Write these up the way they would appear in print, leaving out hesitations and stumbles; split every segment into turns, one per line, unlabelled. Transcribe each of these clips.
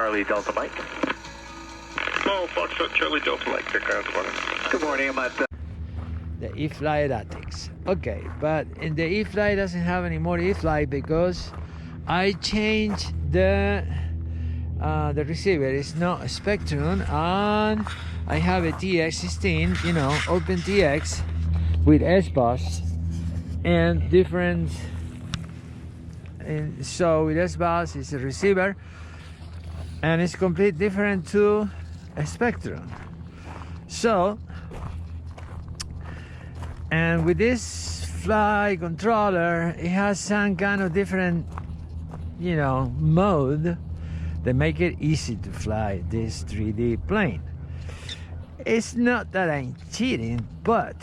Charlie Delta Mike.
Small Foxtrot Charlie Delta Mike, take ground to 1.
Good morning, I'm at
The E-Fly Eratix. Okay, but in the E-Fly doesn't have any more E-Fly because I changed the receiver. It's not a Spectrum, and I have a TX16, you know, open TX with S-Bus and different. And so with S-Bus it's a receiver, and it's completely different to a Spectrum. So, and with this fly controller, it has some kind of different, you know, mode that make it easy to fly this 3D plane. It's not that I'm cheating, but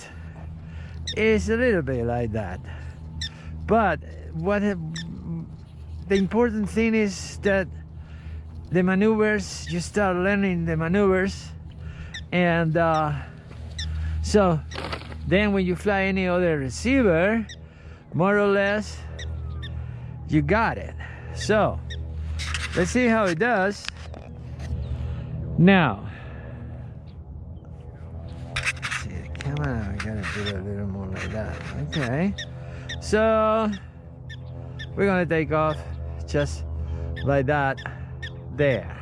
it's a little bit like that. But what the important thing is that the maneuvers, you start learning the maneuvers, and so then when you fly any other receiver, more or less you got it. So let's see how it does now. Let's see the camera, I gotta do it a little more like that. Okay, so we're gonna take off just like that there.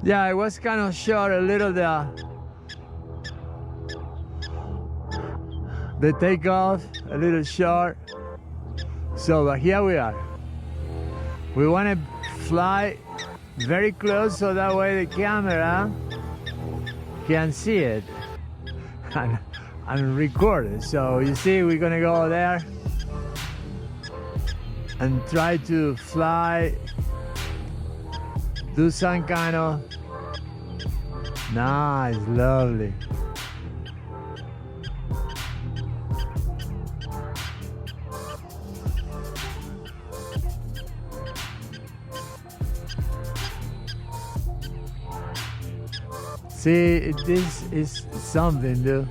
Yeah, it was kind of short, a little the takeoff, a little short. So but here we are. We want to fly very close so that way the camera can see it and record it. So you see, we're gonna go there and try to fly, do some kind of nice, lovely. See, this is something, dude.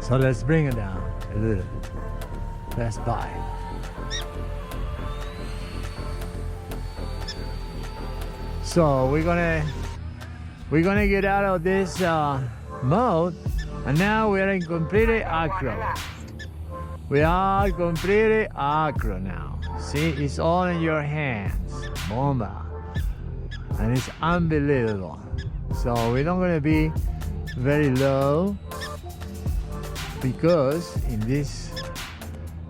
So let's bring it down a little. Let's buy. So we're gonna get out of this mode, and now we are in completely acro. We are completely acro now. See, it's all in your hands, bomba, and it's unbelievable. So we're not gonna be very low, because in this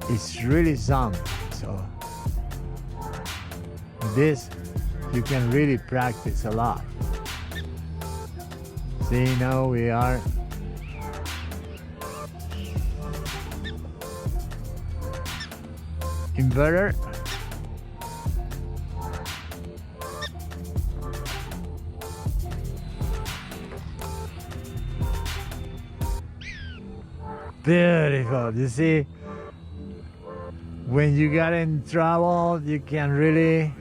it's really something. So this you can really practice a lot. See, now we are inverter. Beautiful. You see, when you get in trouble, you can really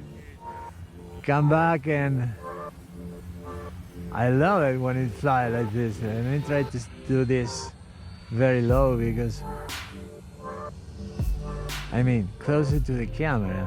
come back, and I love it when it flies like this. And I try to do this very low because, I mean, closer to the camera.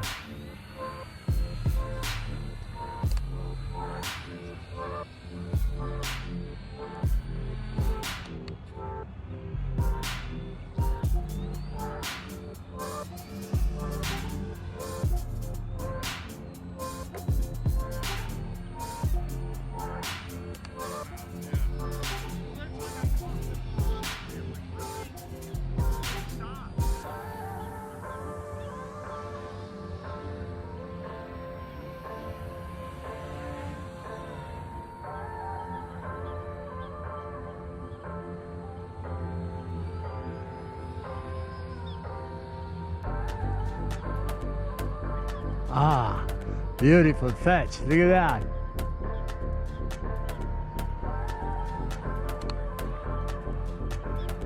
Ah, beautiful fetch. Look at that.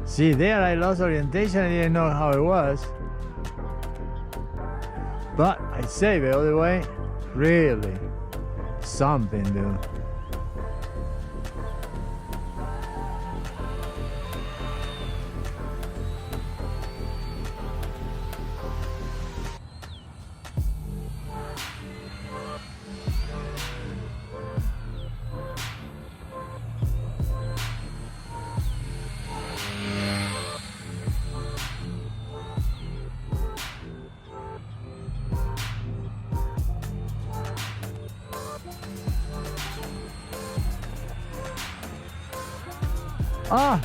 See, there I lost orientation. I didn't know how it was. But I save it all the way. Really something, dude. Ah!